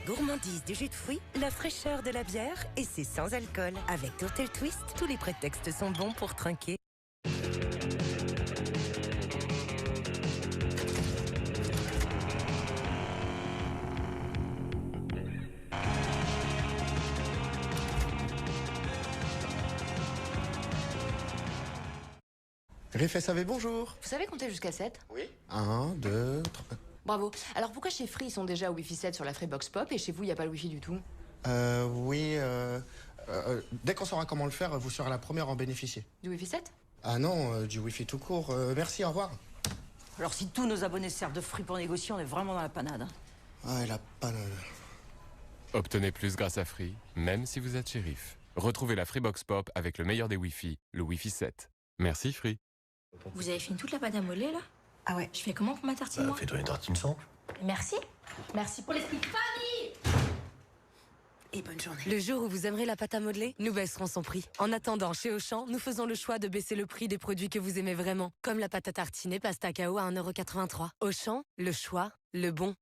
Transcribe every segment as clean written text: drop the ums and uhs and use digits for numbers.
gourmandise du jus de fruits, la fraîcheur de la bière et c'est sans alcool. Avec Tourtel Twist, tous les prétextes sont bons pour trinquer. Riff SAV, bonjour. Vous savez compter jusqu'à 7? Oui. 1, 2, 3... Bravo. Alors pourquoi chez Free ils sont déjà au Wi-Fi 7 sur la Freebox Pop et chez vous il n'y a pas le Wi-Fi du tout? Oui, dès qu'on saura comment le faire, vous serez la première à en bénéficier. Du Wi-Fi 7? Ah non, du Wi-Fi tout court. Merci, au revoir. Alors si tous nos abonnés servent de Free pour négocier, on est vraiment dans la panade. Ah, la panade. Obtenez plus grâce à Free, même si vous êtes shérif. Retrouvez la Freebox Pop avec le meilleur des Wi-Fi, le Wi-Fi 7. Merci Free. Vous avez fini toute la pâte à modeler, là? Ah ouais. Je fais comment pour ma tartine, moi? Fais-toi une tartine simple. Merci. Merci pour l'esprit de famille. Et bonne journée. Le jour où vous aimerez la pâte à modeler, nous baisserons son prix. En attendant, chez Auchan, nous faisons le choix de baisser le prix des produits que vous aimez vraiment, comme la pâte à tartiner pasta KO à 1,83 €. Auchan, le choix, le bon.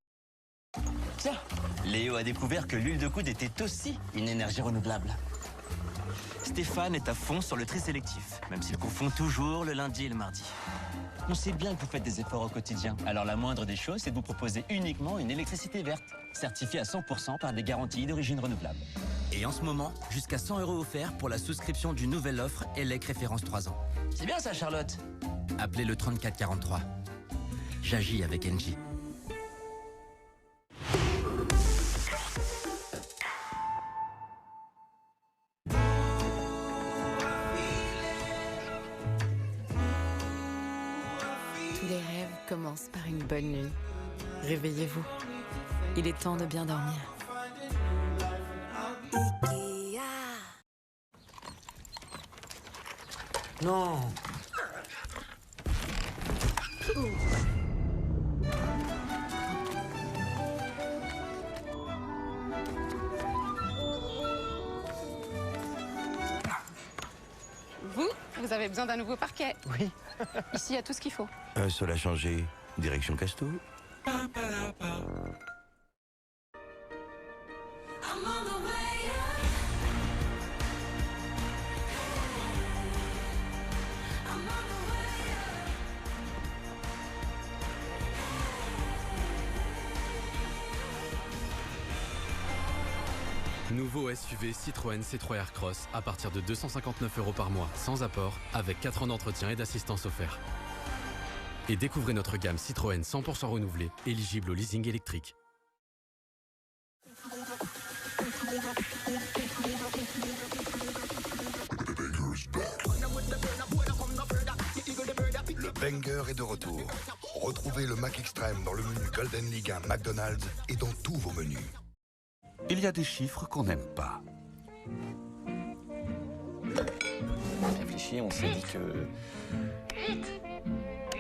Tiens, Léo a découvert que l'huile de coude était aussi une énergie renouvelable. Stéphane est à fond sur le tri sélectif, même s'il confond toujours le lundi et le mardi. On sait bien que vous faites des efforts au quotidien, alors la moindre des choses, c'est de vous proposer uniquement une électricité verte, certifiée à 100% par des garanties d'origine renouvelable. Et en ce moment, jusqu'à 100 € offerts pour la souscription d'une nouvelle offre ELEC référence 3 ans. C'est bien ça, Charlotte. Appelez le 3443. J'agis avec Engie. Tous les rêves commencent par une bonne nuit. Réveillez-vous. Il est temps de bien dormir. Non. Vous avez besoin d'un nouveau parquet. Oui. Ici, il y a tout ce qu'il faut. Un seul à changer. Direction Casto. Nouveau SUV Citroën C3 Aircross à partir de 259 € par mois, sans apport, avec 4 ans d'entretien et d'assistance offert. Et découvrez notre gamme Citroën 100% renouvelée, éligible au leasing électrique. Le banger est de retour. Retrouvez le Mac Extreme dans le menu Golden League 1 McDonald's et dans tous vos menus. Il y a des chiffres qu'on n'aime pas. On a réfléchi, on s'est dit que...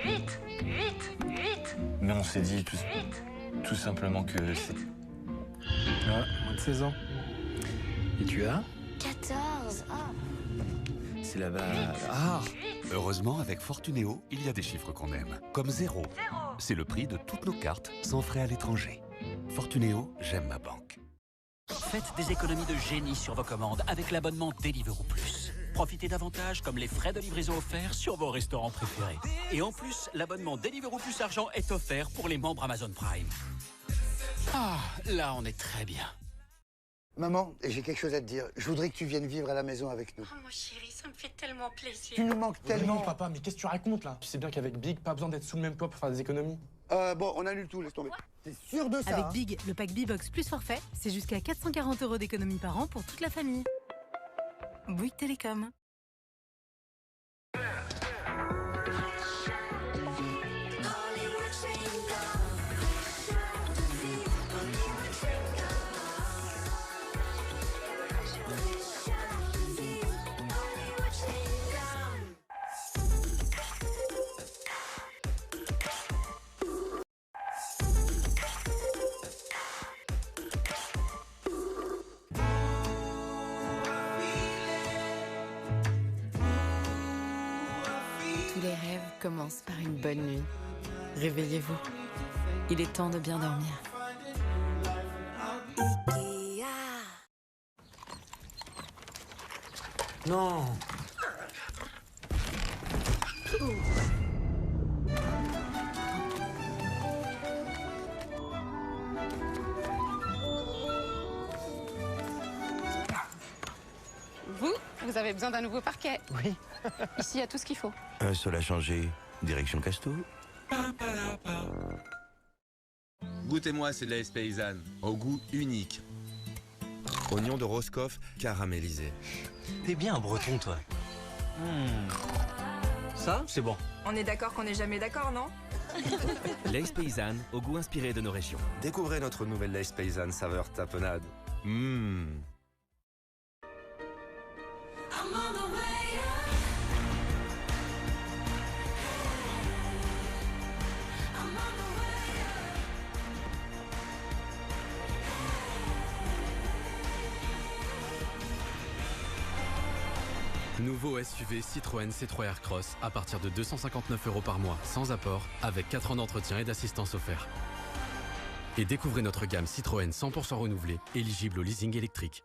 8. Mais on s'est dit tout simplement que c'est... Ah, moins de 16 ans. Et tu as 14. C'est là-bas... Ah! Heureusement, avec Fortunéo, il y a des chiffres qu'on aime. Comme 0. C'est le prix de toutes nos cartes, sans frais à l'étranger. Fortunéo, j'aime ma banque. Faites des économies de génie sur vos commandes avec l'abonnement Deliveroo Plus. Profitez davantage comme les frais de livraison offerts sur vos restaurants préférés. Et en plus, l'abonnement Deliveroo Plus Argent est offert pour les membres Amazon Prime. Ah, là on est très bien. Maman, j'ai quelque chose à te dire. Je voudrais que tu viennes vivre à la maison avec nous. Oh mon chéri, ça me fait tellement plaisir. Tu nous manques tellement. Non, papa, mais qu'est-ce que tu racontes là? Tu sais bien qu'avec Big, pas besoin d'être sous le même toit pour faire des économies. Bon, on annule tout, laisse tomber. T'es sûr de ça? Avec Big, le pack B-Box plus forfait, c'est jusqu'à 440 € d'économie par an pour toute la famille. Bouygues Télécom. Tous les rêves commencent par une bonne nuit. Réveillez-vous. Il est temps de bien dormir. Non. Vous avez besoin d'un nouveau parquet. Oui. Ici, il y a tout ce qu'il faut. Un seul à changer, direction Casto. Goûtez-moi, c'est de la paysanne, au goût unique. Oignon de Roscoff caramélisé. T'es bien un breton, toi. Ça, c'est bon. On est d'accord qu'on n'est jamais d'accord, non? Lays paysanne, au goût inspiré de nos régions. Découvrez notre nouvelle Lays paysanne saveur tapenade. Nouveau SUV Citroën C3 Aircross à partir de 259 € par mois, sans apport, avec 4 ans d'entretien et d'assistance offert. Et découvrez notre gamme Citroën 100% renouvelée, éligible au leasing électrique.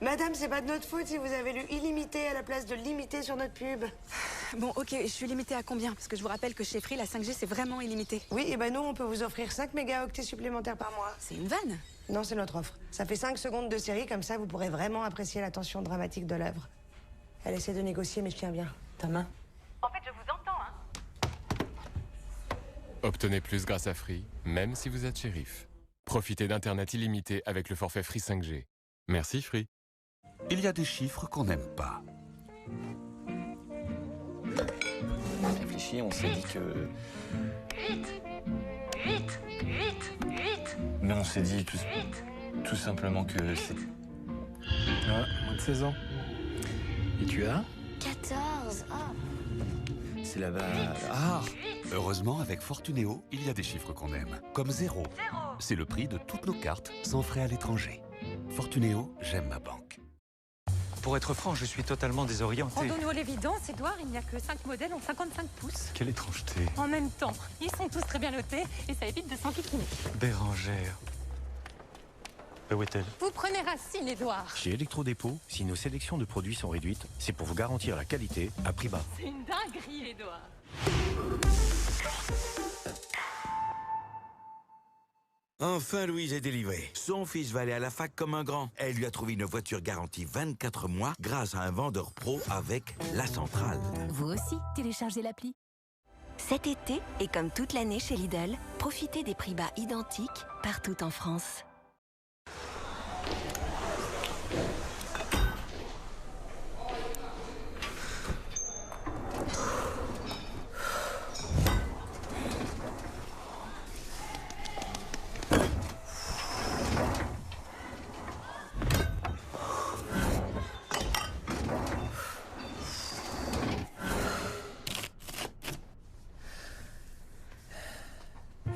Madame, c'est pas de notre faute si vous avez lu illimité à la place de limité sur notre pub. Bon, ok, je suis limitée à combien? Parce que je vous rappelle que chez Free, la 5G, c'est vraiment illimité. Oui, et ben nous, on peut vous offrir 5 mégaoctets supplémentaires par mois. C'est une vanne? Non, c'est notre offre. Ça fait 5 secondes de série, comme ça, vous pourrez vraiment apprécier la tension dramatique de l'œuvre. Elle essaie de négocier, mais je tiens bien. Ta main? En fait, je vous entends, hein. Obtenez plus grâce à Free, même si vous êtes shérif. Profitez d'Internet illimité avec le forfait Free 5G. Merci Free. Il y a des chiffres qu'on n'aime pas. On a réfléchi, on s'est dit que... 8. Mais on s'est dit tout simplement que c'est... Ouais, moins de 16 ans. Et tu as 14. C'est là-bas. Ah! Heureusement, avec Fortunéo, il y a des chiffres qu'on aime. Comme 0. C'est le prix de toutes nos cartes, sans frais à l'étranger. Fortunéo, j'aime ma banque. Pour être franc, je suis totalement désorienté. Rendons-nous à l'évidence, Edouard, il n'y a que 5 modèles en 55 pouces. Quelle étrangeté. En même temps, ils sont tous très bien notés et ça évite de s'enquiquiner. Bérangère. Où est-elle? Vous prenez racine, Edouard. Chez Electrodépôt, si nos sélections de produits sont réduites, c'est pour vous garantir la qualité à prix bas. C'est une dinguerie, Edouard. Enfin, Louise est délivrée. Son fils va aller à la fac comme un grand. Elle lui a trouvé une voiture garantie 24 mois grâce à un vendeur pro avec La Centrale. Vous aussi, téléchargez l'appli. Cet été, et comme toute l'année chez Lidl, profitez des prix bas identiques partout en France.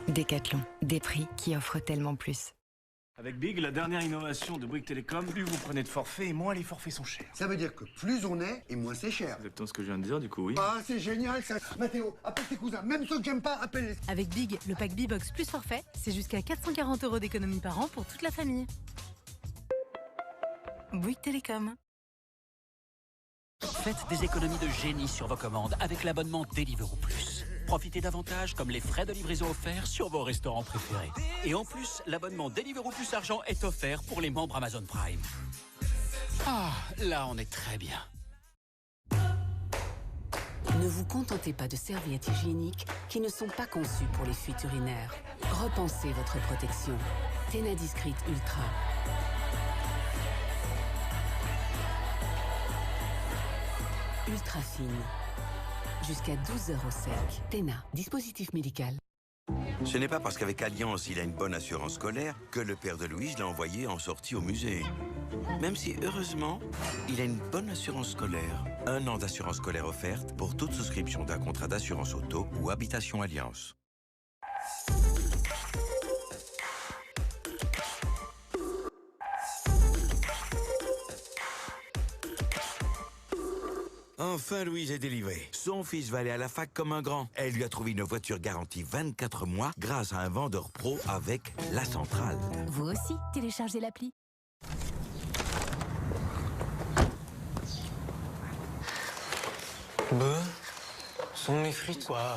Décathlon, des prix qui offrent tellement plus. Avec Big, la dernière innovation de Bouygues Télécom, plus vous prenez de forfaits et moins les forfaits sont chers. Ça veut dire que plus on est et moins c'est cher. Exactement ce que je viens de dire, du coup, oui. Ah, c'est génial ça. Mathéo, appelle tes cousins. Même ceux que j'aime pas, appelle-les. Avec Big, le pack B-Box plus forfait, c'est jusqu'à 440 € d'économie par an pour toute la famille. Bouygues Télécom. Faites des économies de génie sur vos commandes avec l'abonnement Deliveroo Plus. Profitez d'avantages comme les frais de livraison offerts sur vos restaurants préférés. Et en plus, l'abonnement Deliveroo Plus Argent est offert pour les membres Amazon Prime. Ah, là on est très bien. Ne vous contentez pas de serviettes hygiéniques qui ne sont pas conçues pour les fuites urinaires. Repensez votre protection. Tena Discrete Ultra. Ultra fine. Jusqu'à 12 € sec. Tena, dispositif médical. Ce n'est pas parce qu'avec Alliance, il a une bonne assurance scolaire que le père de Louise l'a envoyé en sortie au musée. Même si, heureusement, il a une bonne assurance scolaire. 1 an d'assurance scolaire offerte pour toute souscription d'un contrat d'assurance auto ou habitation Alliance. Enfin, Louise est délivrée. Son fils va aller à la fac comme un grand. Elle lui a trouvé une voiture garantie 24 mois grâce à un vendeur pro avec La Centrale. Vous aussi, téléchargez l'appli. Bah, sont mes frites. Quoi?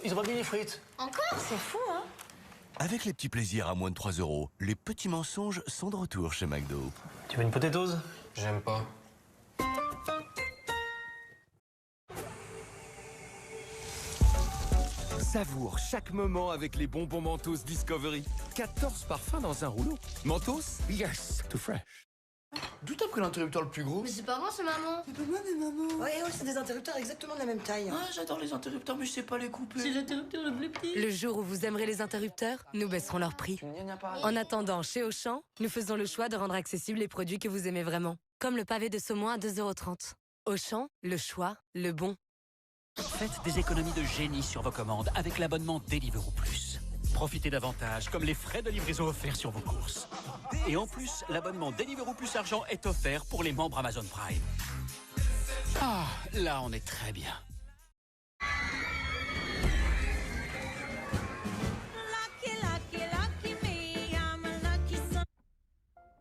Ils ont pas bien les frites. Encore? C'est fou, hein? Avec les petits plaisirs à moins de 3 €, les petits mensonges sont de retour chez McDo. Tu veux une potatoes? J'aime pas. Savoure chaque moment avec les bonbons Mentos Discovery. 14 parfums dans un rouleau. Mentos, yes, too fresh. D'où t'as pris l'interrupteur le plus gros? Mais c'est pas moi, c'est maman. C'est pas moi, mais maman. Ouais, c'est des interrupteurs exactement de la même taille. Ah, j'adore les interrupteurs, mais je sais pas les couper. C'est l'interrupteur le plus petit. Le jour où vous aimerez les interrupteurs, nous baisserons leur prix. En attendant, chez Auchan, nous faisons le choix de rendre accessibles les produits que vous aimez vraiment. Comme le pavé de saumon à 2,30 €. Auchan, le choix, le bon. Faites des économies de génie sur vos commandes avec l'abonnement Deliveroo Plus. Profitez d'avantages comme les frais de livraison offerts sur vos courses. Et en plus, l'abonnement Deliveroo Plus Argent est offert pour les membres Amazon Prime. Ah, là on est très bien.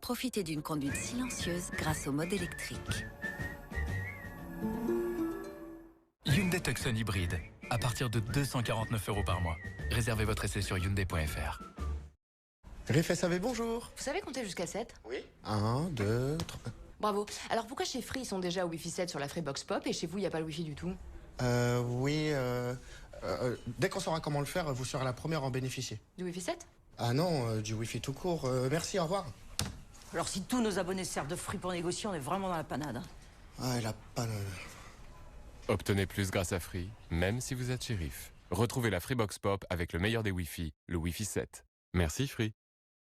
Profitez d'une conduite silencieuse grâce au mode électrique. Hyundai Tucson hybride, à partir de 249 € par mois. Réservez votre essai sur hyundai.fr. Riff SAV, bonjour. Vous savez compter jusqu'à 7? Oui. 1, 2, 3... Bravo. Alors pourquoi chez Free ils sont déjà au Wi-Fi 7 sur la Freebox Pop et chez vous il n'y a pas le Wi-Fi du tout? Oui, dès qu'on saura comment le faire, vous serez la première à en bénéficier. Du Wi-Fi 7? Ah non, du Wi-Fi tout court. Merci, au revoir. Alors si tous nos abonnés servent de Free pour négocier, on est vraiment dans la panade. Ah, la panade. Obtenez plus grâce à Free, même si vous êtes shérif. Retrouvez la Freebox Pop avec le meilleur des Wi-Fi, le Wi-Fi 7. Merci Free.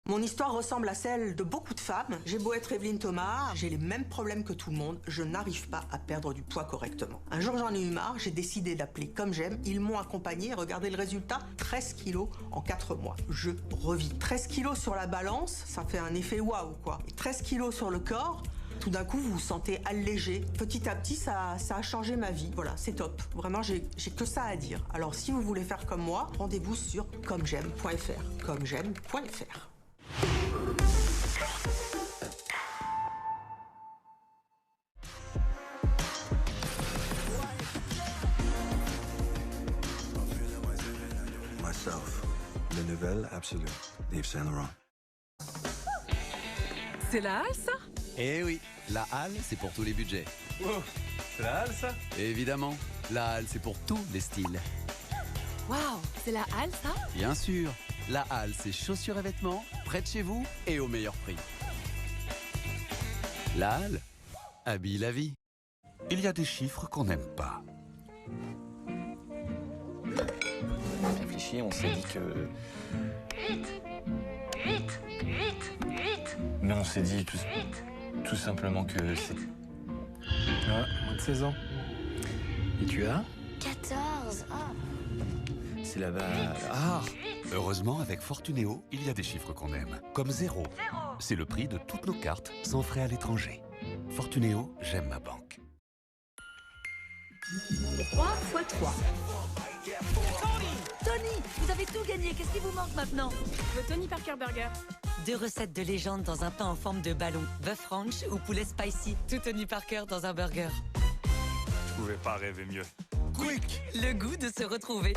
Mon histoire ressemble à celle de beaucoup de femmes. J'ai beau être Evelyne Thomas, j'ai les mêmes problèmes que tout le monde. Je n'arrive pas à perdre du poids correctement. Un jour, j'en ai eu marre, j'ai décidé d'appeler Comme J'aime. Ils m'ont accompagné. Regardez le résultat, 13 kilos en 4 mois. Je revis. 13 kilos sur la balance, ça fait un effet waouh, quoi. Et 13 kilos sur le corps, tout d'un coup, vous vous sentez allégé. Petit à petit, ça a changé ma vie. Voilà, c'est top. Vraiment, j'ai que ça à dire. Alors, si vous voulez faire comme moi, rendez-vous sur commej'aime.fr. commej'aime.fr. Myself, le nouvel absolu, Yves Saint Laurent. C'est la halle, ça? Eh oui, la halle, c'est pour tous les budgets. Wow, c'est la halle, ça? Évidemment, la halle, c'est pour tous les styles. Waouh, c'est la halle, ça? Bien sûr, la halle, c'est chaussures et vêtements, près de chez vous et au meilleur prix. La halle habille la vie. Il y a des chiffres qu'on n'aime pas. On a réfléchi, on s'est dit que... 8. Mais on s'est dit tout simplement que c'est... Ah, moins de 16 ans. Et tu as? 14. C'est là-bas... Ah! Heureusement, avec Fortunéo, il y a des chiffres qu'on aime. Comme 0. C'est le prix de toutes nos cartes, sans frais à l'étranger. Fortunéo, j'aime ma banque. 3 x 3. Tony, vous avez tout gagné. Qu'est-ce qui vous manque maintenant? Le Tony Parker Burger. 2 recettes de légende dans un pain en forme de ballon. Bœuf ranch ou poulet spicy. Tout Tony Parker dans un burger. Je pouvais pas rêver mieux. Quick, le goût de se retrouver.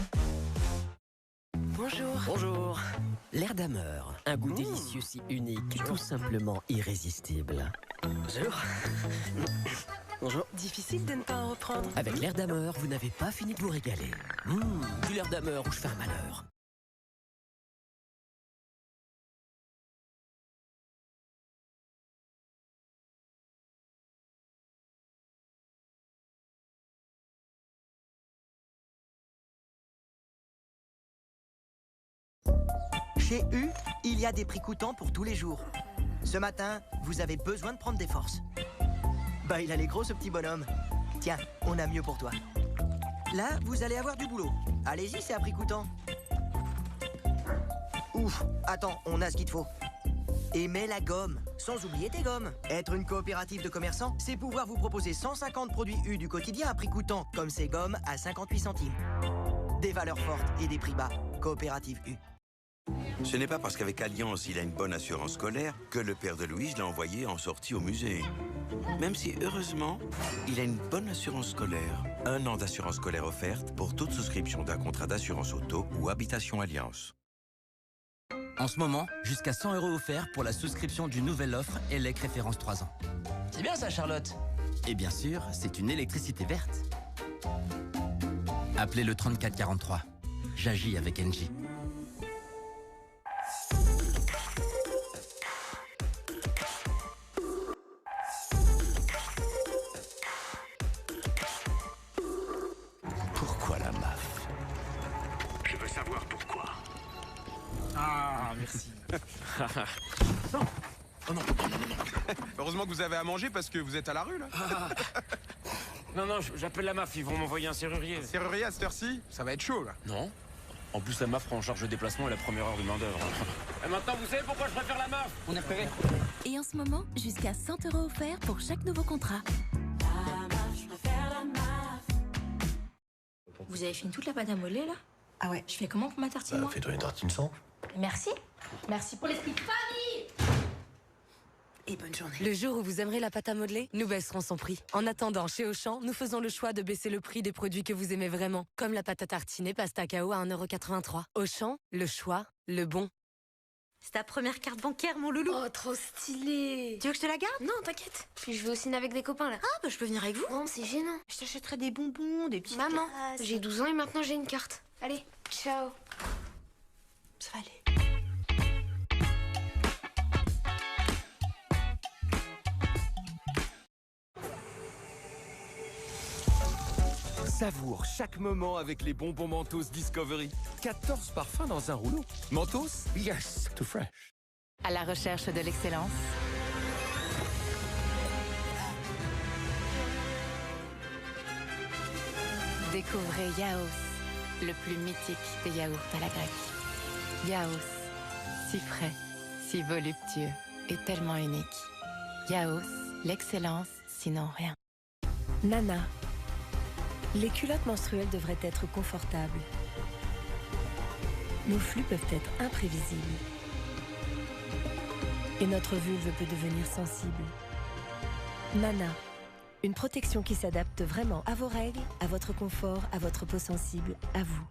Bonjour. Bonjour. L'air d'Hammer, un goût délicieux si unique, tout simplement irrésistible. Bonjour. Bonjour. Difficile de ne pas en reprendre. Avec l'air d'Hammer, vous n'avez pas fini de vous régaler. Du l'air d'Hammer où je fais un malheur. Chez U, il y a des prix coûtants pour tous les jours. Ce matin, vous avez besoin de prendre des forces. Bah, il a les gros, ce petit bonhomme. Tiens, on a mieux pour toi. Là, vous allez avoir du boulot. Allez-y, c'est à prix coûtant. Ouf, attends, on a ce qu'il te faut. Et mets la gomme, sans oublier tes gommes. Être une coopérative de commerçants, c'est pouvoir vous proposer 150 produits U du quotidien à prix coûtant, comme ces gommes à 58 centimes. Des valeurs fortes et des prix bas. Coopérative U. Ce n'est pas parce qu'avec Alliance, il a une bonne assurance scolaire que le père de Louise l'a envoyé en sortie au musée. Même si, heureusement, il a une bonne assurance scolaire. 1 an d'assurance scolaire offerte pour toute souscription d'un contrat d'assurance auto ou habitation Alliance. En ce moment, jusqu'à 100 € offerts pour la souscription d'une nouvelle offre ELEC référence 3 ans. C'est bien ça, Charlotte. Et bien sûr, c'est une électricité verte. Appelez le 3443. J'agis avec Engie. Pourquoi la MAF? Je veux savoir pourquoi. Ah, merci. Non. Oh non, non, non, non. Heureusement que vous avez à manger parce que vous êtes à la rue, là. Non, non, j'appelle la MAF, ils vont m'envoyer un serrurier. Serrurier à cette heure-ci, ça va être chaud, là. Non. En plus, la MAF prend en charge le déplacement et la première heure de main-d'œuvre. Et maintenant, vous savez pourquoi je préfère la MAF? On est repéré. Et en ce moment, jusqu'à 100 € offerts pour chaque nouveau contrat. Vous avez fini toute la pâte à modeler, là? Ah ouais. Je fais comment pour ma tartine, moi? Fais-toi une tartine sans. Merci. Merci pour l'esprit de famille. Et bonne journée. Le jour où vous aimerez la pâte à modeler, nous baisserons son prix. En attendant, chez Auchan, nous faisons le choix de baisser le prix des produits que vous aimez vraiment, comme la pâte à tartiner pasta KO à 1,83 €. Auchan, le choix, le bon. C'est ta première carte bancaire, mon loulou. Oh, trop stylé. Tu veux que je te la garde? Non, t'inquiète. Puis je vais au ciné avec des copains, là. Ah, bah je peux venir avec vous. Non, c'est gênant. Je t'achèterai des bonbons, des petites Maman, glaces. j'ai 12 ans et maintenant j'ai une carte. Allez, ciao. Ça va aller. Savoure chaque moment avec les bonbons Mentos Discovery. 14 parfums dans un rouleau. Mentos, yes, too fresh. À la recherche de l'excellence. Découvrez Yaos, le plus mythique des yaourts à la grecque. Yaos, si frais, si voluptueux et tellement unique. Yaos, l'excellence, sinon rien. Nana. Les culottes menstruelles devraient être confortables. Nos flux peuvent être imprévisibles. Et notre vulve peut devenir sensible. Nana. Une protection qui s'adapte vraiment à vos règles, à votre confort, à votre peau sensible, à vous.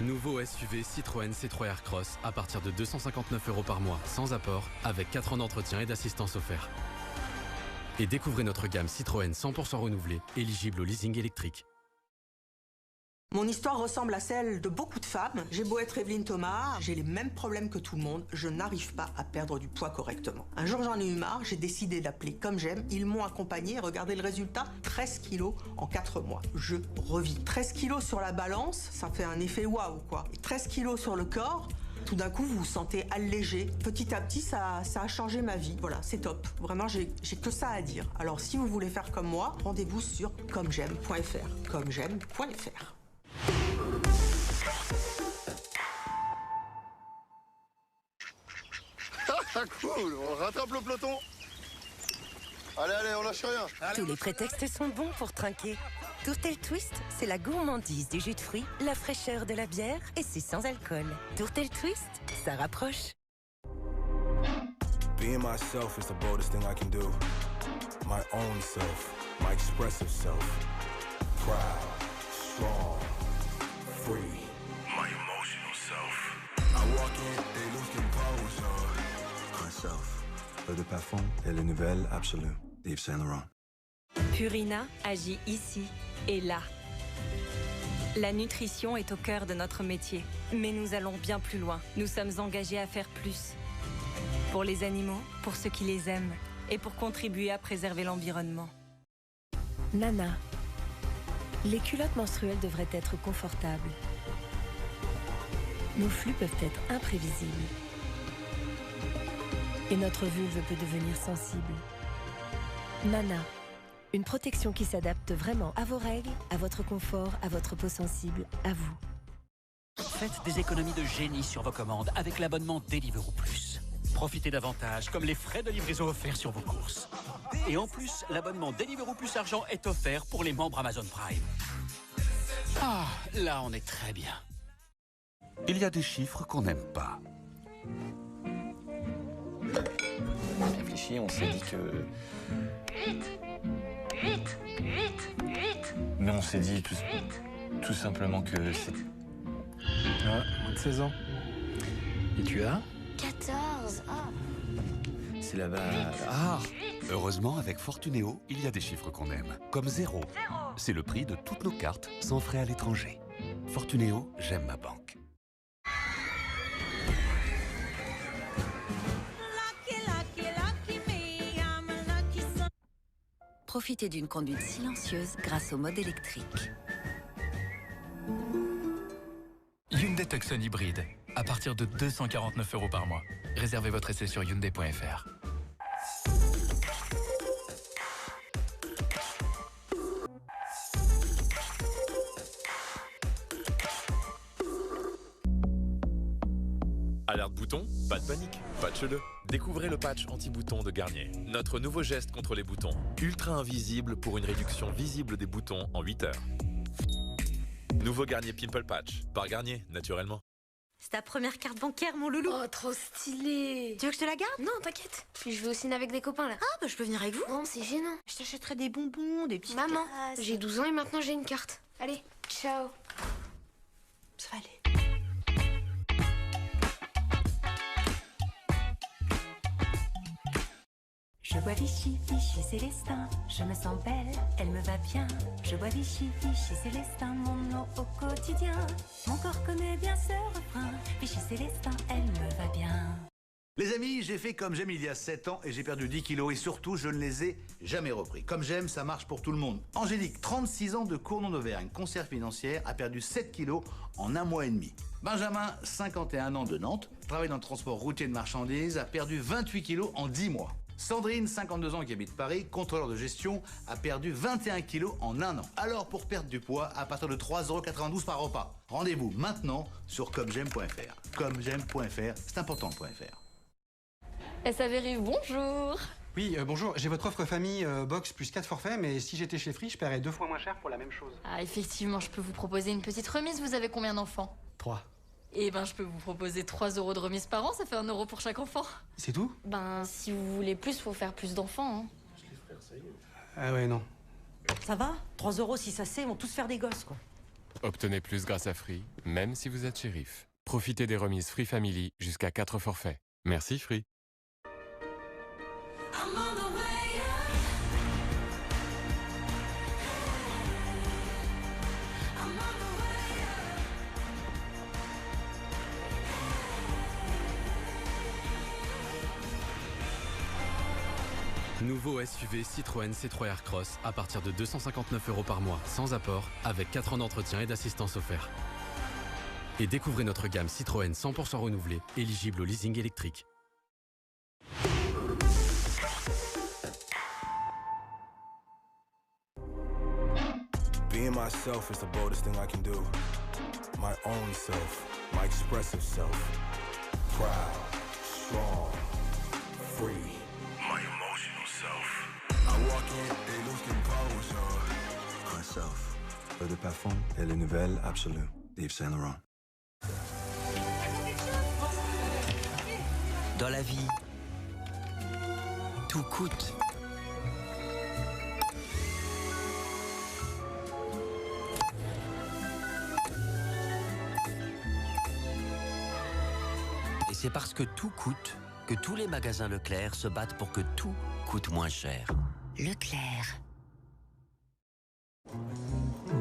Nouveau SUV Citroën C3 Aircross à partir de 259 € par mois, sans apport, avec 4 ans d'entretien et d'assistance offert. Et découvrez notre gamme Citroën 100% renouvelée, éligible au leasing électrique. Mon histoire ressemble à celle de beaucoup de femmes. J'ai beau être Evelyne Thomas, j'ai les mêmes problèmes que tout le monde. Je n'arrive pas à perdre du poids correctement. Un jour, j'en ai eu marre, j'ai décidé d'appeler Comme J'aime. Ils m'ont accompagné. Regardez le résultat, 13 kilos en 4 mois. Je revis. 13 kilos sur la balance, ça fait un effet waouh, quoi. Et 13 kilos sur le corps, tout d'un coup, vous vous sentez allégé. Petit à petit, ça a changé ma vie. Voilà, c'est top. Vraiment, j'ai que ça à dire. Alors, si vous voulez faire comme moi, rendez-vous sur commej'aime.fr. commej'aime.fr. Cool, on rattrape le peloton. Allez, allez, on lâche rien. Tous les prétextes sont bons pour trinquer. Tourtel Twist, c'est la gourmandise du jus de fruits, la fraîcheur de la bière et c'est sans alcool. Tourtel Twist, ça rapproche. Being myself is the boldest thing I can do. My own self, my expressive self. Proud, strong, free. My emotional self. I walk in, they lose composure. Myself. Eau de parfum et le nouvel absolu d'Yves Saint Laurent. Purina agit ici et là. La nutrition est au cœur de notre métier, mais nous allons bien plus loin. Nous sommes engagés à faire plus. Pour les animaux, pour ceux qui les aiment, et pour contribuer à préserver l'environnement. Nana. Les culottes menstruelles devraient être confortables. Nos flux peuvent être imprévisibles. Et notre vulve peut devenir sensible. Nana. Une protection qui s'adapte vraiment à vos règles, à votre confort, à votre peau sensible, à vous. Faites des économies de génie sur vos commandes avec l'abonnement Deliveroo Plus. Profitez d'avantages comme les frais de livraison offerts sur vos courses. Et en plus, l'abonnement Deliveroo Plus Argent est offert pour les membres Amazon Prime. Ah, là on est très bien. Il y a des chiffres qu'on n'aime pas. On a réfléchi, on s'est dit que... 8. Mais on s'est dit tout simplement que c'est... Ah, moins de 16 ans. Et tu as 14. C'est là-bas... Ah! Heureusement, avec Fortunéo, il y a des chiffres qu'on aime. Comme 0. C'est le prix de toutes nos cartes, sans frais à l'étranger. Fortunéo, j'aime ma banque. Profitez d'une conduite silencieuse grâce au mode électrique. Hyundai Tucson hybride, à partir de 249 € par mois. Réservez votre essai sur hyundai.fr. Alerte bouton, pas de panique, patchez-le. Découvrez le patch anti-bouton de Garnier. Notre nouveau geste contre les boutons. Ultra invisible pour une réduction visible des boutons en 8 heures. Nouveau Garnier Pimple Patch, par Garnier, naturellement. C'est ta première carte bancaire, mon loulou. Oh, trop stylé. Tu veux que je te la garde? Non, t'inquiète. Puis je vais au ciné avec des copains, là. Ah, bah je peux venir avec vous. Non, c'est gênant. Je t'achèterai des bonbons, des petites Maman, glaces. j'ai 12 ans et maintenant j'ai une carte. Allez, ciao. Ça va aller. Je bois Vichy, Vichy Célestin, je me sens belle, elle me va bien. Je bois Vichy, Vichy Célestin, mon eau au quotidien. Mon corps connaît bien ce refrain, Vichy Célestin, elle me va bien. Les amis, j'ai fait Comme J'aime il y a 7 ans et j'ai perdu 10 kilos et surtout, je ne les ai jamais repris. Comme J'aime, ça marche pour tout le monde. Angélique, 36 ans de Cournon d'Auvergne, conseillère financière, a perdu 7 kilos en 1 mois et demi. Benjamin, 51 ans de Nantes, travaille dans le transport routier de marchandises, a perdu 28 kilos en 10 mois. Sandrine, 52 ans, qui habite Paris, contrôleur de gestion, a perdu 21 kilos en 1 an. Alors, pour perdre du poids, à partir de 3,92 € par repas. Rendez-vous maintenant sur comej'aime.fr. Comej'aime.fr, c'est important.fr. SAV bonjour. Oui, bonjour. J'ai votre offre famille box plus 4 forfaits, mais si j'étais chez Free, je paierais 2 fois moins cher pour la même chose. Ah, effectivement, je peux vous proposer une petite remise. Vous avez combien d'enfants? 3. Eh ben, je peux vous proposer 3 € de remise par an, ça fait 1 € pour chaque enfant. C'est tout? Ben, si vous voulez plus, faut faire plus d'enfants. Hein. Ah ouais, non. Ça va? 3 € si ça c'est, ils vont tous faire des gosses, quoi. Obtenez plus grâce à Free, même si vous êtes shérif. Profitez des remises Free Family jusqu'à 4 forfaits. Merci Free. Nouveau SUV Citroën C3 Aircross à partir de 259 € par mois, sans apport, avec 4 ans d'entretien et d'assistance offert. Et découvrez notre gamme Citroën 100% renouvelée, éligible au leasing électrique. Being myself is the boldest thing I can do. My own self, my expressive self. Proud, strong, free. My emotional self. I walk in, they looking power, y'all. Myself. Eau de parfum et les nouvelles absolues d'Yves Saint Laurent. Dans la vie, tout coûte. Et c'est parce que tout coûte que tous les magasins Leclerc se battent pour que tout coûte moins cher. Leclerc.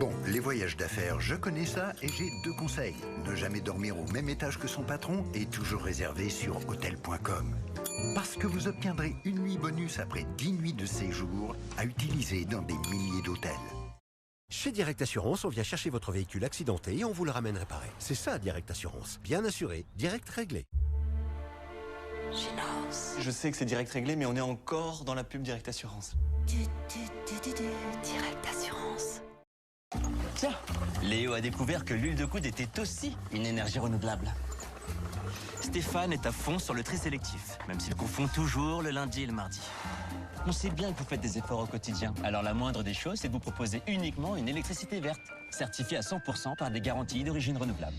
Bon, les voyages d'affaires, je connais ça et j'ai 2 conseils. Ne jamais dormir au même étage que son patron et toujours réserver sur hôtel.com. Parce que vous obtiendrez une nuit bonus après 10 nuits de séjour à utiliser dans des milliers d'hôtels. Chez Direct Assurance, on vient chercher votre véhicule accidenté et on vous le ramène réparé. C'est ça, Direct Assurance. Bien assuré, direct réglé. Je sais que c'est direct réglé, mais on est encore dans la pub Direct Assurance. Direct Assurance. Tiens, Léo a découvert que l'huile de coude était aussi une énergie renouvelable. Stéphane est à fond sur le tri sélectif, même s'il confond toujours le lundi et le mardi. On sait bien que vous faites des efforts au quotidien. Alors la moindre des choses, c'est de vous proposer uniquement une électricité verte, certifiée à 100% par des garanties d'origine renouvelable.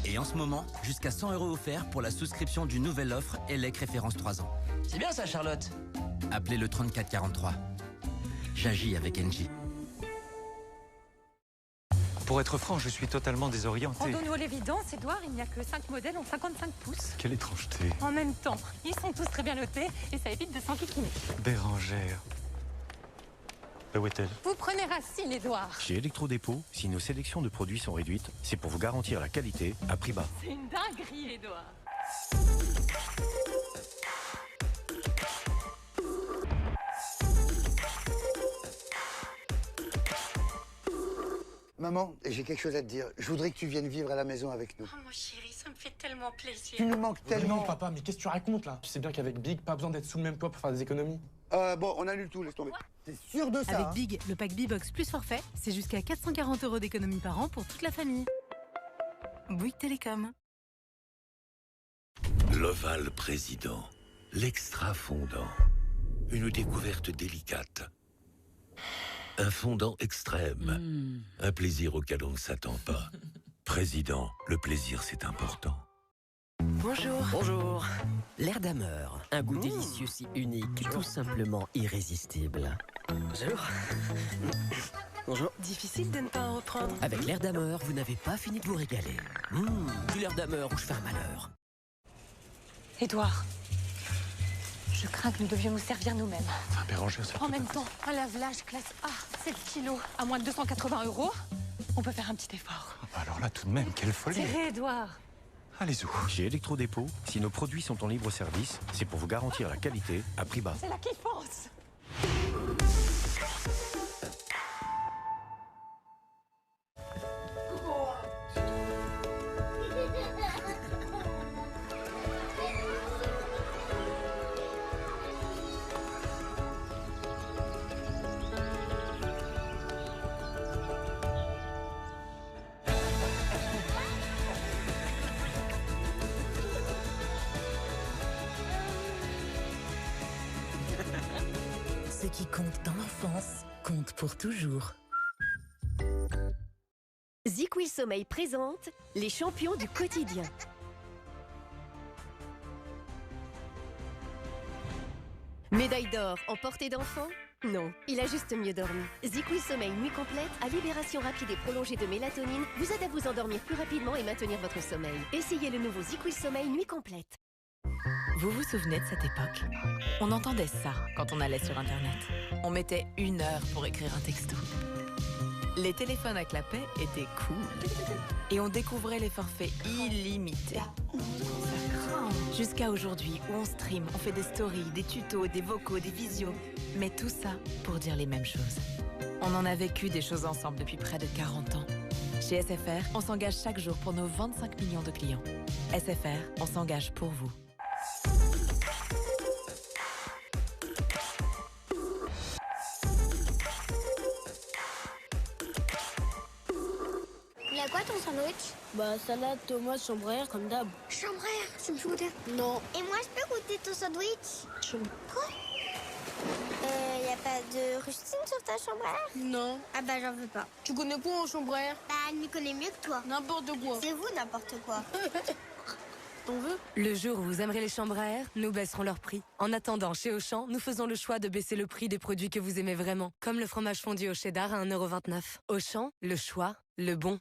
Et en ce moment, jusqu'à 100 € offerts pour la souscription d'une nouvelle offre ELEC référence 3 ans. C'est bien ça, Charlotte. Appelez le 3443. J'agis avec Engie. Pour être franc, je suis totalement désorienté. Rendons-nous à l'évidence, Edouard, il n'y a que 5 modèles en 55 pouces. Quelle étrangeté. En même temps, ils sont tous très bien notés et ça évite de s'enquiquiner. Bérangère. Où est-elle? Vous prenez racine, Edouard. Chez Electrodépôt, si nos sélections de produits sont réduites, c'est pour vous garantir la qualité à prix bas. C'est une dinguerie, Edouard. Maman, j'ai quelque chose à te dire. Je voudrais que tu viennes vivre à la maison avec nous. Oh mon chéri, ça me fait tellement plaisir. Tu nous manques tellement. Non, papa, mais qu'est-ce que tu racontes là? Tu sais bien qu'avec Big, pas besoin d'être sous le même toit pour faire des économies. Bon, on annule tout, laisse tomber. T'es sûr de ça? Avec Big, le pack B-Box plus forfait, c'est jusqu'à 440 € d'économie par an pour toute la famille. Bouygues Télécom. L'Oval Président, l'extra fondant. Une découverte délicate. Un fondant extrême. Un plaisir auquel on ne s'attend pas. Président, le plaisir c'est important. Bonjour. Bonjour. L'air d'Hammer, un goût délicieux si unique, tout simplement irrésistible. Bonjour. Bonjour. Difficile de ne pas en reprendre. Avec l'air d'Hammer, vous n'avez pas fini de vous régaler. Du l'air d'Hammer où je fais un malheur. Edouard, je crains que nous devions nous servir nous-mêmes. Enfin, Bérangère, ça En même temps, un lave-linge classe A, 7 kilos, à moins de 280 €, on peut faire un petit effort. Alors là, tout de même, quelle folie. Tirez, Edouard. Allez-y. Chez Electrodépôt, si nos produits sont en libre service, c'est pour vous garantir la qualité à prix bas. C'est la kiffance. Ce qui compte dans l'enfance compte pour toujours. ZQuil Sommeil présente les champions du quotidien. Médaille d'or en portée d'enfant? Non, il a juste mieux dormi. ZQuil Sommeil nuit complète à libération rapide et prolongée de mélatonine vous aide à vous endormir plus rapidement et maintenir votre sommeil. Essayez le nouveau ZQuil Sommeil nuit complète. Vous vous souvenez de cette époque? On entendait ça quand on allait sur Internet. On mettait 1 heure pour écrire un texto. Les téléphones à clapet étaient cool. Et on découvrait les forfaits illimités. Jusqu'à aujourd'hui, où on stream, on fait des stories, des tutos, des vocaux, des visios. Mais tout ça pour dire les mêmes choses. On en a vécu des choses ensemble depuis près de 40 ans. Chez SFR, on s'engage chaque jour pour nos 25 millions de clients. SFR, on s'engage pour vous. Il a quoi ton sandwich? Bah salade, tomate, chambre à air comme d'hab. Chambre à air, tu me fais goûter? Non. Et moi je peux goûter ton sandwich? Quoi? Y a pas de rustine sur ta chambre à air? Non. Ah bah j'en veux pas. Tu connais quoi en chambre à air? Bah elle m'y connaît mieux que toi. N'importe quoi. C'est vous n'importe quoi. T'en veux? Le jour où vous aimerez les chambres à air, nous baisserons leur prix. En attendant, chez Auchan, nous faisons le choix de baisser le prix des produits que vous aimez vraiment, comme le fromage fondu au cheddar à 1,29 €. Auchan, le choix, le bon.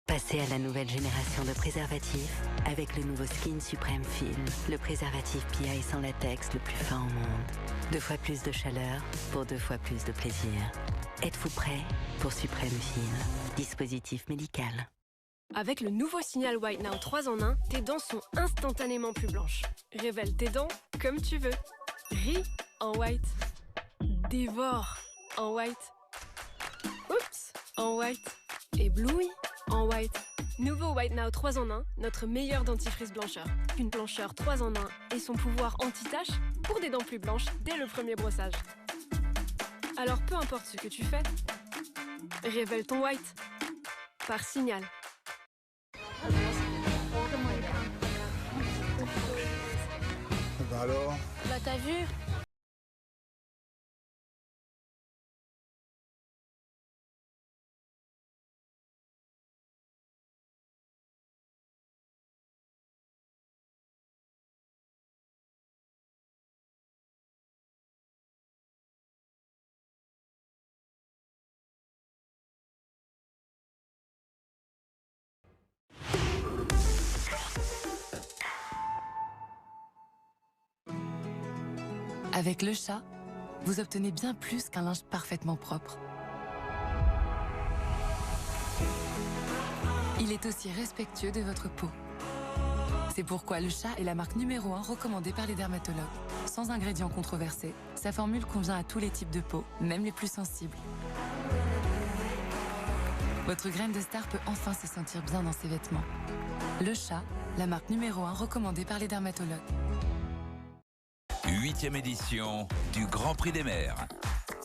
Passez à la nouvelle génération de préservatifs avec le nouveau Skin Supreme Film, le préservatif PI sans latex le plus fin au monde. 2 fois plus de chaleur pour 2 fois plus de plaisir. Êtes-vous prêt pour Supreme Film? Dispositif médical. Avec le nouveau Signal White Now 3 en 1, tes dents sont instantanément plus blanches. Révèle tes dents comme tu veux. Ris en white. Dévore en white. Oups, en white. Éblouis en white. Nouveau White Now 3 en 1, notre meilleur dentifrice blancheur. Une blancheur 3 en 1 et son pouvoir anti-tache pour des dents plus blanches dès le premier brossage. Alors peu importe ce que tu fais, révèle ton white. par Signal. Bah alors? Bah t'as vu? Avec le chat, vous obtenez bien plus qu'un linge parfaitement propre. Il est aussi respectueux de votre peau. C'est pourquoi le chat est la marque numéro 1 recommandée par les dermatologues. Sans ingrédients controversés, sa formule convient à tous les types de peau, même les plus sensibles. Votre graine de star peut enfin se sentir bien dans ses vêtements. Le chat, la marque numéro 1 recommandée par les dermatologues. 8e édition du Grand Prix des maires.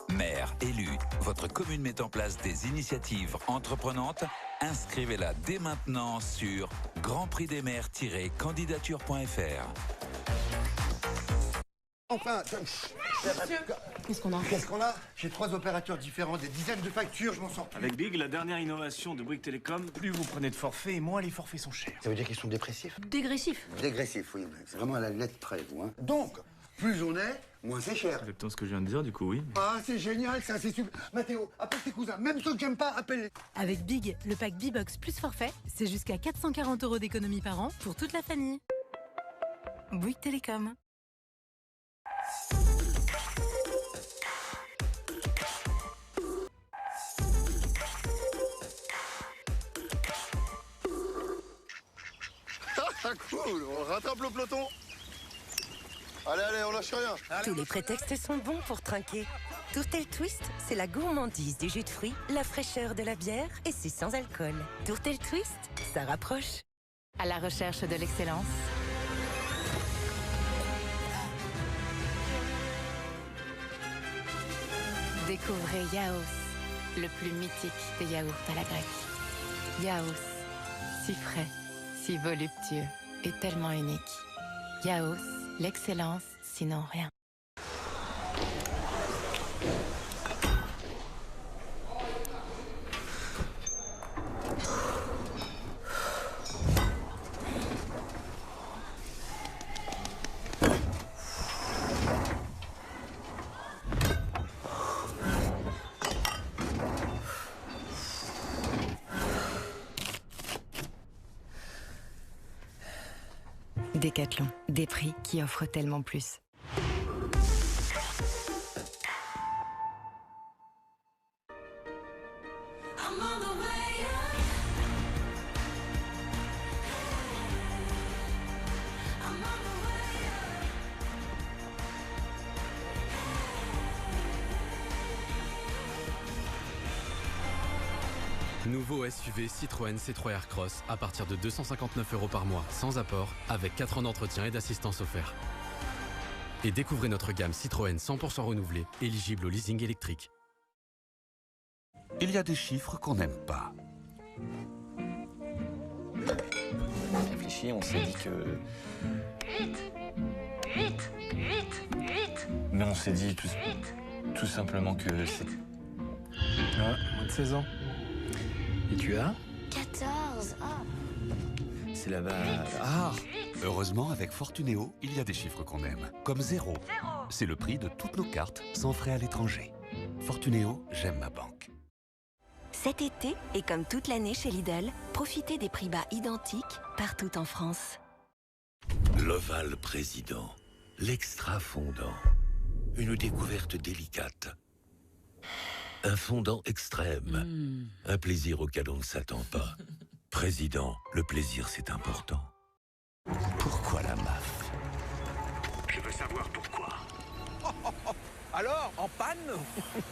Maire élu, votre commune met en place des initiatives entreprenantes. Inscrivez-la dès maintenant sur grandprixdesmaires-candidature.fr. Enfin, qu'est-ce qu'on a? Qu'est-ce qu'on a? J'ai 3 opérateurs différents, des dizaines de factures, je m'en sors plus. Avec Big, la dernière innovation de Bouygues Télécom, plus vous prenez de forfaits, moins les forfaits sont chers. Ça veut dire qu'ils sont dépressifs? Dégressif. Dégressifs, oui. C'est vraiment à la lettre près, vous. Hein. Donc, plus on est, moins c'est cher. Exactement ce que je viens de dire, du coup, oui. Ah, c'est génial, ça, c'est super. Mathéo, appelle tes cousins. Même ceux que j'aime pas, appelle-les. Avec Big, le pack B-Box plus forfait, c'est jusqu'à 440 € d'économie par an pour toute la famille. Bouygues Télécom. Ah cool, on rattrape le peloton. Allez, allez, on lâche rien. Tous les prétextes sont bons pour trinquer. Tourtel Twist, c'est la gourmandise du jus de fruits, la fraîcheur de la bière et c'est sans alcool. Tourtel Twist, ça rapproche. À la recherche de l'excellence. Découvrez Yaos, le plus mythique des yaourts à la grecque. Yaos, si frais, si voluptueux et tellement unique. Yaos, l'excellence, sinon rien. Décathlon, des prix qui offrent tellement plus. Nouveau SUV Citroën C3 Aircross à partir de 259 € par mois, sans apport, avec 4 ans d'entretien et d'assistance offert. Et découvrez notre gamme Citroën 100% renouvelée, éligible au leasing électrique. Il y a des chiffres qu'on n'aime pas. On a réfléchi, on s'est dit que... 8. Mais on s'est dit tout simplement que c'est... Ah, moins de 16 ans. Et tu as? 14. C'est là-bas. Ah! Heureusement, avec Fortunéo, il y a des chiffres qu'on aime. Comme 0. C'est le prix de toutes nos cartes, sans frais à l'étranger. Fortunéo, j'aime ma banque. Cet été, et comme toute l'année chez Lidl, profitez des prix bas identiques partout en France. L'Oval Président. L'extra fondant. Une découverte délicate. Un fondant extrême. Un plaisir auquel on ne s'attend pas. Président, le plaisir c'est important. Pourquoi la MAF? Je veux savoir pourquoi. Alors, en panne?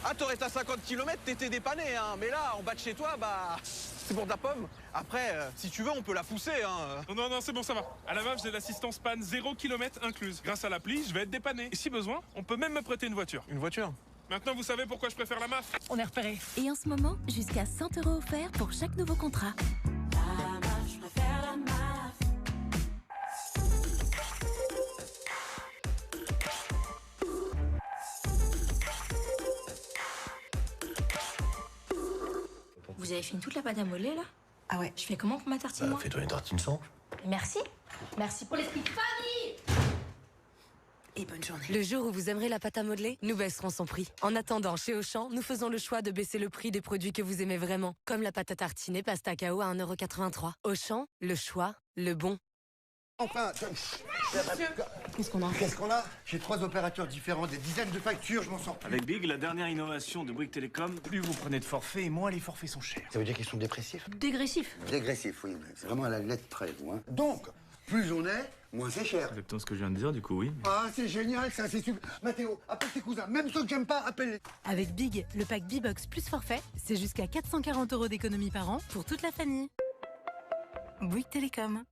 Ah, t'aurais à 50 km, t'étais dépanné, hein. Mais là, en bas de chez toi, bah, c'est pour de la pomme. Après, si tu veux, on peut la pousser, hein. Non, c'est bon, ça va. À la MAF, j'ai l'assistance panne 0 km incluse. Grâce à l'appli, je vais être dépanné. Et si besoin, on peut même me prêter une voiture. Une voiture? Maintenant, vous savez pourquoi je préfère la MAF. On est repéré. Et en ce moment, jusqu'à 100 € offerts pour chaque nouveau contrat. Vous avez fini toute la pâte à modeler, là? Ah ouais. Je fais comment pour ma tartine, moi? Fais-toi une tartine sans. Merci. Merci pour l'esprit de famille. Et bonne journée. Le jour où vous aimerez la pâte à modeler, nous baisserons son prix. En attendant, chez Auchan, nous faisons le choix de baisser le prix des produits que vous aimez vraiment, comme la pâte à tartiner pasta KO à 1,83 €. Auchan, le choix, le bon. Enfin, Qu'est-ce qu'on a? J'ai 3 opérateurs différents, des dizaines de factures, je m'en sors plus. Avec Big, la dernière innovation de Bouygues Télécom, plus vous prenez de forfaits, et moins les forfaits sont chers. Ça veut dire qu'ils sont dépressifs? Dégressif. Dégressif, oui. C'est vraiment à la lettre près, vous. Hein. Donc, plus on est, moins c'est cher. Exactement ce que je viens de dire, du coup, oui. Ah, c'est génial, ça, c'est super. Mathéo, appelle tes cousins. Même ceux que j'aime pas, appelle-les. Avec Big, le pack B-Box plus forfait, c'est jusqu'à 440 € d'économie par an pour toute la famille. Bouygues Télécom.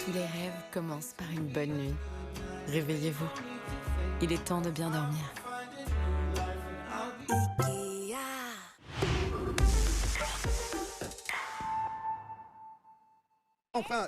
Tous les rêves commencent par une bonne nuit. Réveillez-vous. Il est temps de bien dormir. Enfin,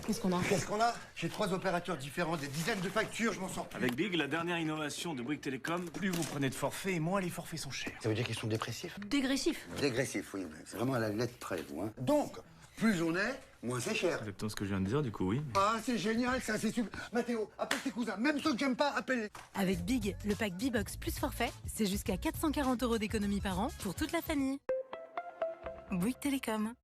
Qu'est-ce qu'on a? Qu'est-ce qu'on a? J'ai 3 opérateurs différents, des dizaines de factures, je m'en sors plus. Avec Big, la dernière innovation de Bouygues Télécom, plus vous prenez de forfaits, et moins les forfaits sont chers. Ça veut dire qu'ils sont dépressifs? Dégressif. Dégressif, oui. C'est vraiment à la lettre près, vous. Hein. Donc, plus on est, moins c'est cher. Exactement ce que je viens de dire, du coup, oui. Ah, c'est génial, ça, c'est super. Mathéo, appelle tes cousins. Même ceux que j'aime pas, appelle-les. Avec Big, le pack B-Box plus forfait, c'est jusqu'à 440 € d'économie par an pour toute la famille. Bouygues Télécom.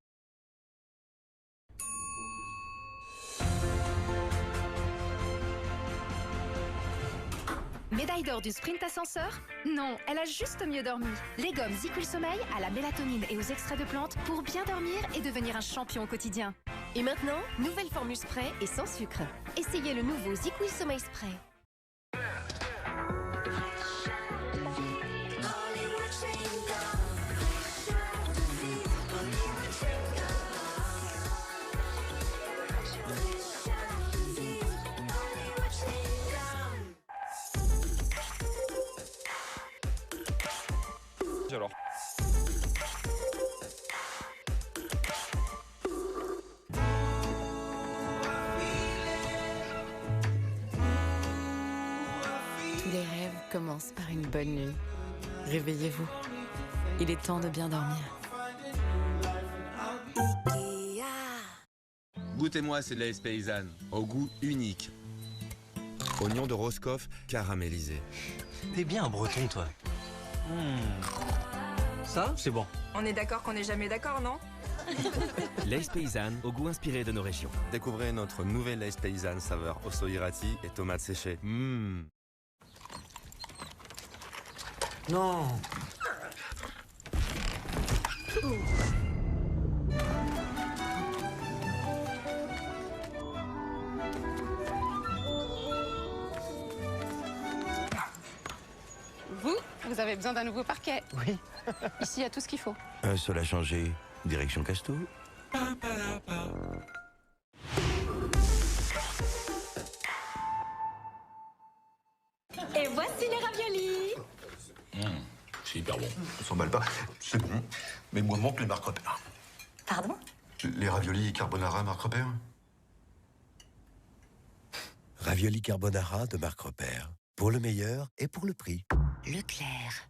Médaille d'or du sprint ascenseur? Non, elle a juste mieux dormi. Les gommes ZzzQuil Sommeil à la mélatonine et aux extraits de plantes pour bien dormir et devenir un champion au quotidien. Et maintenant, nouvelle formule spray et sans sucre. Essayez le nouveau ZzzQuil Sommeil Spray. Alors. Tous les rêves commencent par une bonne nuit. Réveillez-vous. Il est temps de bien dormir. Goûtez-moi, c'est de la S paysanne, au goût unique. Oignon de Roscoff caramélisé. T'es bien un breton, toi. Ça, c'est bon. On est d'accord qu'on n'est jamais d'accord, non? Lays paysanne, au goût inspiré de nos régions. Découvrez notre nouvelle Lays paysanne saveur osoirati et tomates séchées. Non. Vous avez besoin d'un nouveau parquet. Oui. Ici, il y a tout ce qu'il faut. Un seul à changer, direction Casto. Et voici les raviolis. C'est hyper bon. On s'emballe pas. C'est bon. Mais moi, manque les marques repères. Pardon? Les raviolis carbonara marque repère. Ravioli carbonara de marque Repère. Pour le meilleur et pour le prix. Leclerc.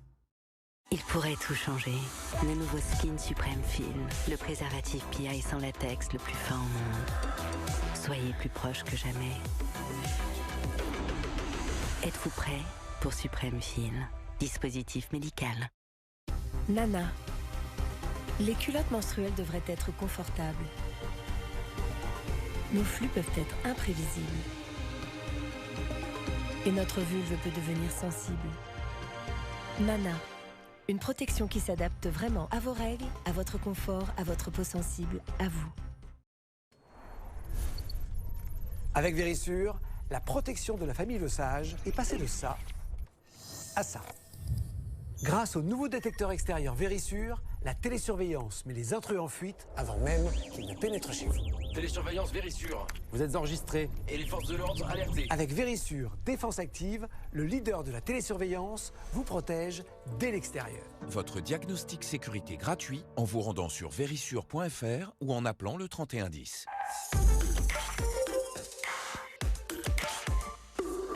Il pourrait tout changer. Le nouveau Skin Supreme Film, le préservatif PI sans latex le plus fin au monde. Soyez plus proche que jamais. Êtes-vous prêt pour Supreme Film? Dispositif médical. Nana. Les culottes menstruelles devraient être confortables. Nos flux peuvent être imprévisibles. Et notre vulve peut devenir sensible. Nana. Une protection qui s'adapte vraiment à vos règles, à votre confort, à votre peau sensible, à vous. Avec Vérissure, la protection de la famille Lesage est passée de ça à ça. Grâce au nouveau détecteur extérieur Vérissure, la télésurveillance met les intrus en fuite avant même qu'ils ne pénètrent chez vous. Télésurveillance Vérissure. Vous êtes enregistré. Et les forces de l'ordre alertées. Avec Vérissure Défense Active, le leader de la télésurveillance vous protège dès l'extérieur. Votre diagnostic sécurité gratuit en vous rendant sur vérissure.fr ou en appelant le 3110.